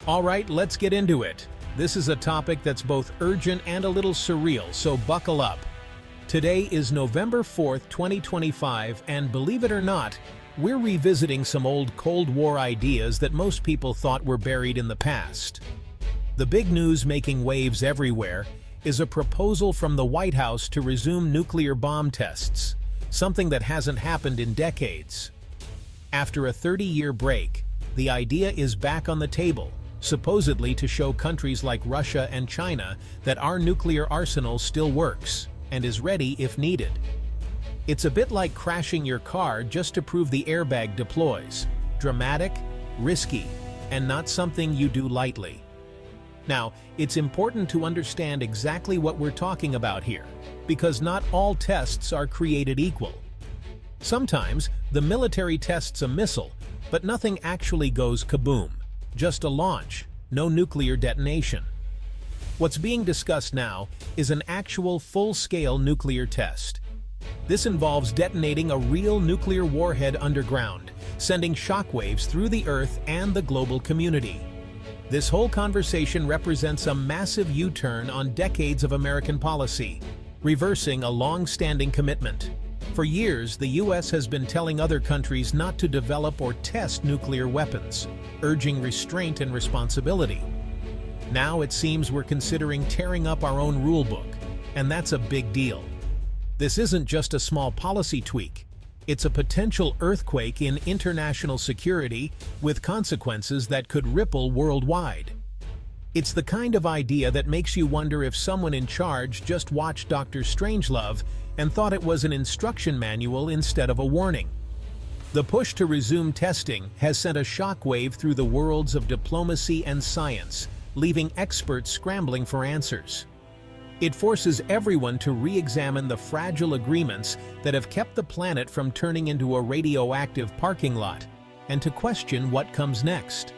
All right, let's get into it. This is a topic that's both urgent and a little surreal, so buckle up. Today is November 4th, 2025, and believe it or not, we're revisiting some old Cold War ideas that most people thought were buried in the past. The big news making waves everywhere is a proposal from the White House to resume nuclear bomb tests, something that hasn't happened in decades. After a 30-year break, the idea is back on the table, supposedly to show countries like Russia and China that our nuclear arsenal still works and is ready if needed. It's a bit like crashing your car just to prove the airbag deploys. Dramatic, risky, and not something you do lightly. Now, it's important to understand exactly what we're talking about here, because not all tests are created equal. Sometimes, the military tests a missile, but nothing actually goes kaboom. Just a launch, no nuclear detonation. What's being discussed now is an actual full-scale nuclear test. This involves detonating a real nuclear warhead underground, sending shockwaves through the Earth and the global community. This whole conversation represents a massive U-turn on decades of American policy, reversing a long-standing commitment. For years, the U.S. has been telling other countries not to develop or test nuclear weapons, urging restraint and responsibility. Now it seems we're considering tearing up our own rulebook, and that's a big deal. This isn't just a small policy tweak. It's a potential earthquake in international security with consequences that could ripple worldwide. It's the kind of idea that makes you wonder if someone in charge just watched Dr. Strangelove and thought it was an instruction manual instead of a warning. The push to resume testing has sent a shockwave through the worlds of diplomacy and science, leaving experts scrambling for answers. It forces everyone to re-examine the fragile agreements that have kept the planet from turning into a radioactive parking lot, and to question what comes next.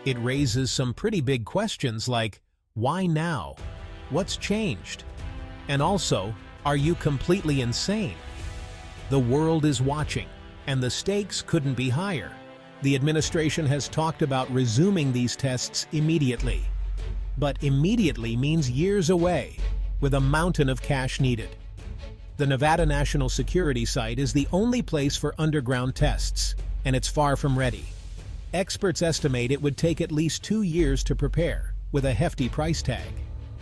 It raises some pretty big questions like, why now? What's changed? And also, are you completely insane? The world is watching, and the stakes couldn't be higher. The administration has talked about resuming these tests immediately. But immediately means years away, with a mountain of cash needed. The Nevada National Security Site is the only place for underground tests, and it's far from ready. Experts estimate it would take at least 2 years to prepare, with a hefty price tag.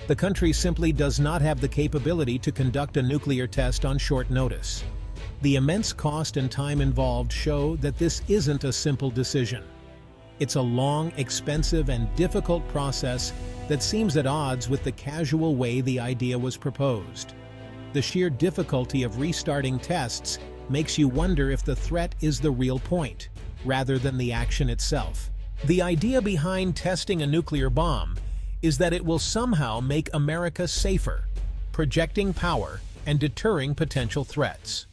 The country simply does not have the capability to conduct a nuclear test on short notice. The immense cost and time involved show that this isn't a simple decision. It's a long, expensive, and difficult process that seems at odds with the casual way the idea was proposed. The sheer difficulty of restarting tests makes you wonder if the threat is the real point, rather than the action itself. The idea behind testing a nuclear bomb is that it will somehow make America safer, projecting power and deterring potential threats.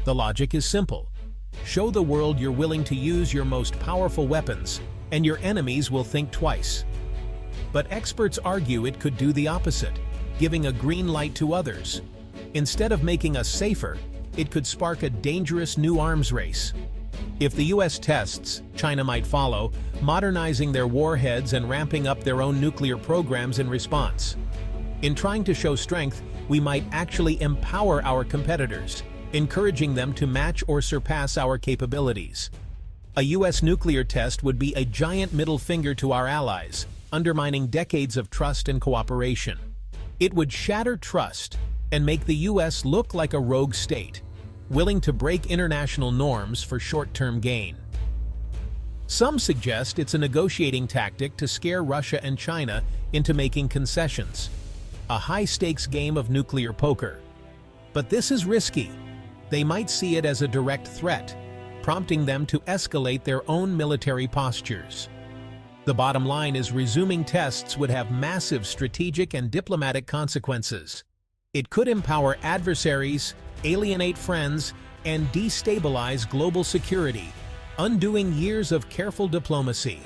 The logic is simple. Show the world you're willing to use your most powerful weapons, and your enemies will think twice. But experts argue it could do the opposite, giving a green light to others. Instead of making us safer, it could spark a dangerous new arms race. If the U.S. tests, China might follow, modernizing their warheads and ramping up their own nuclear programs in response. In trying to show strength, we might actually empower our competitors, encouraging them to match or surpass our capabilities. A U.S. nuclear test would be a giant middle finger to our allies, undermining decades of trust and cooperation. It would shatter trust and make the U.S. look like a rogue state, willing to break international norms for short-term gain. Some suggest it's a negotiating tactic to scare Russia and China into making concessions, a high-stakes game of nuclear poker. But this is risky. They might see it as a direct threat, prompting them to escalate their own military postures. The bottom line is resuming tests would have massive strategic and diplomatic consequences. It could empower adversaries, alienate friends, and destabilize global security, undoing years of careful diplomacy.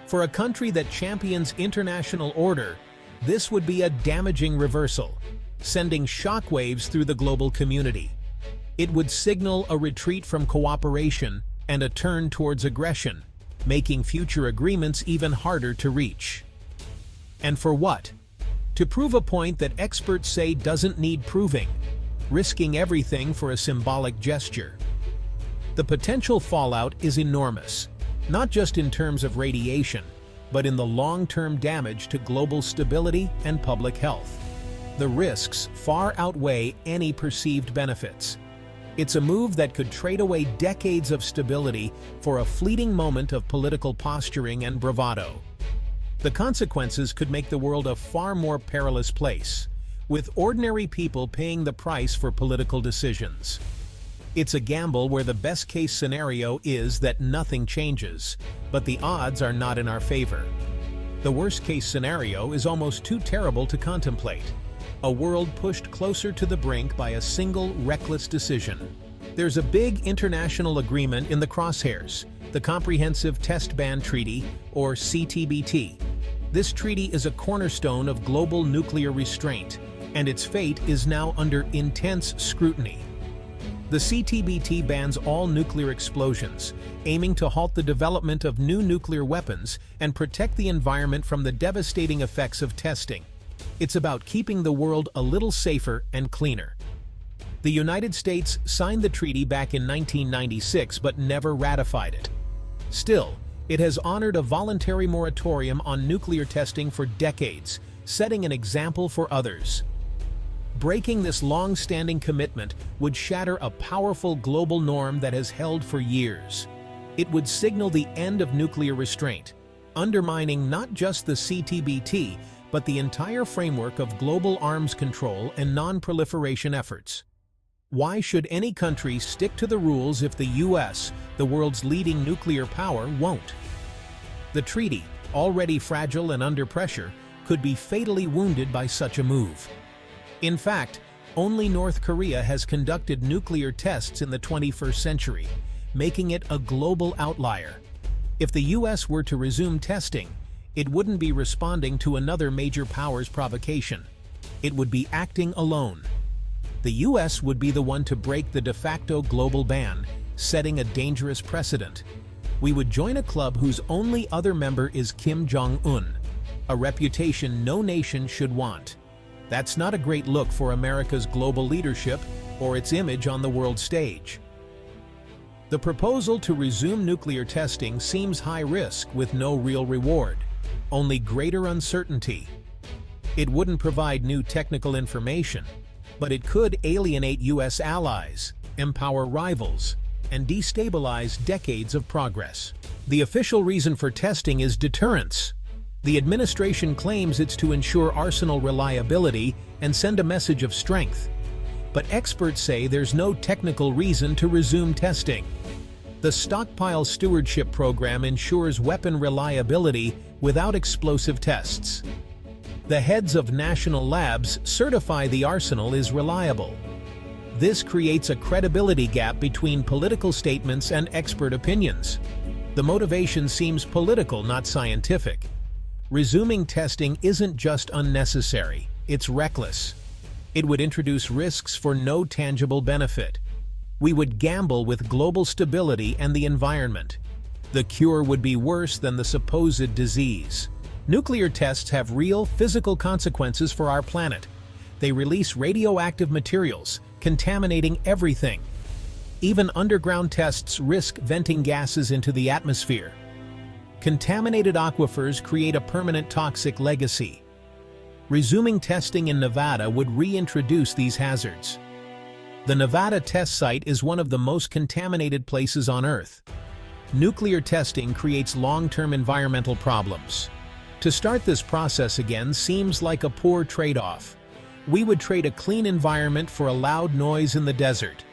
For a country that champions international order, this would be a damaging reversal, sending shockwaves through the global community. It would signal a retreat from cooperation and a turn towards aggression, making future agreements even harder to reach. And for what? To prove a point that experts say doesn't need proving, risking everything for a symbolic gesture. The potential fallout is enormous, not just in terms of radiation, but in the long-term damage to global stability and public health. The risks far outweigh any perceived benefits. It's a move that could trade away decades of stability for a fleeting moment of political posturing and bravado. The consequences could make the world a far more perilous place, with ordinary people paying the price for political decisions. It's a gamble where the best-case scenario is that nothing changes, but the odds are not in our favor. The worst-case scenario is almost too terrible to contemplate. A world pushed closer to the brink by a single reckless decision. There's a big international agreement in the crosshairs, the Comprehensive Test Ban Treaty, or CTBT. This treaty is a cornerstone of global nuclear restraint, and its fate is now under intense scrutiny. The CTBT bans all nuclear explosions, aiming to halt the development of new nuclear weapons and protect the environment from the devastating effects of testing. It's about keeping the world a little safer and cleaner. The United States signed the treaty back in 1996 but never ratified it. Still, it has honored a voluntary moratorium on nuclear testing for decades, setting an example for others. Breaking this long-standing commitment would shatter a powerful global norm that has held for years. It would signal the end of nuclear restraint, undermining not just the CTBT, but the entire framework of global arms control and non-proliferation efforts. Why should any country stick to the rules if the US, the world's leading nuclear power, won't? The treaty, already fragile and under pressure, could be fatally wounded by such a move. In fact, only North Korea has conducted nuclear tests in the 21st century, making it a global outlier. If the US were to resume testing, it wouldn't be responding to another major power's provocation. It would be acting alone. The US would be the one to break the de facto global ban, setting a dangerous precedent. We would join a club whose only other member is Kim Jong-un, a reputation no nation should want. That's not a great look for America's global leadership or its image on the world stage. The proposal to resume nuclear testing seems high risk with no real reward, only greater uncertainty. It wouldn't provide new technical information, but it could alienate US allies, empower rivals, and destabilize decades of progress. The official reason for testing is deterrence. The administration claims it's to ensure arsenal reliability and send a message of strength. But experts say there's no technical reason to resume testing. The Stockpile Stewardship Program ensures weapon reliability without explosive tests. The heads of national labs certify the arsenal is reliable. This creates a credibility gap between political statements and expert opinions. The motivation seems political, not scientific. Resuming testing isn't just unnecessary, it's reckless. It would introduce risks for no tangible benefit. We would gamble with global stability and the environment. The cure would be worse than the supposed disease. Nuclear tests have real physical consequences for our planet. They release radioactive materials, contaminating everything. Even underground tests risk venting gases into the atmosphere. Contaminated aquifers create a permanent toxic legacy. Resuming testing in Nevada would reintroduce these hazards. The Nevada test site is one of the most contaminated places on Earth. Nuclear testing creates long-term environmental problems. To start this process again seems like a poor trade-off. We would trade a clean environment for a loud noise in the desert.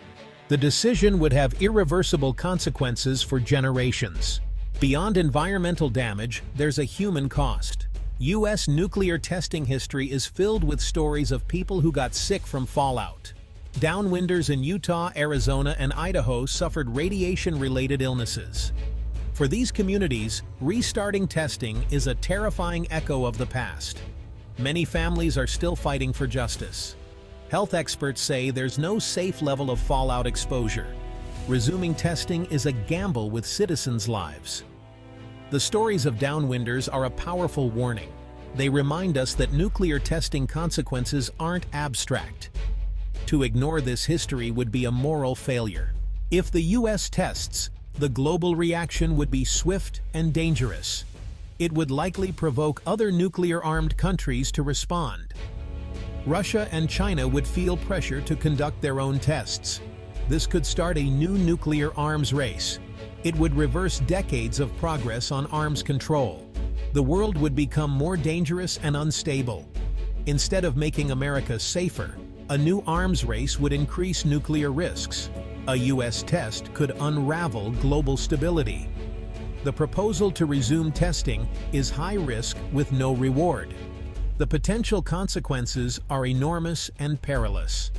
The decision would have irreversible consequences for generations. Beyond environmental damage, there's a human cost. US nuclear testing history is filled with stories of people who got sick from fallout. Downwinders in Utah, Arizona, and Idaho suffered radiation-related illnesses. For these communities, restarting testing is a terrifying echo of the past. Many families are still fighting for justice. Health experts say there's no safe level of fallout exposure. Resuming testing is a gamble with citizens' lives. The stories of downwinders are a powerful warning. They remind us that nuclear testing consequences aren't abstract. To ignore this history would be a moral failure. If the US tests, the global reaction would be swift and dangerous. It would likely provoke other nuclear-armed countries to respond. Russia and China would feel pressure to conduct their own tests. This could start a new nuclear arms race. It would reverse decades of progress on arms control. The world would become more dangerous and unstable. Instead of making America safer, a new arms race would increase nuclear risks. A US test could unravel global stability. The proposal to resume testing is high risk with no reward. The potential consequences are enormous and perilous.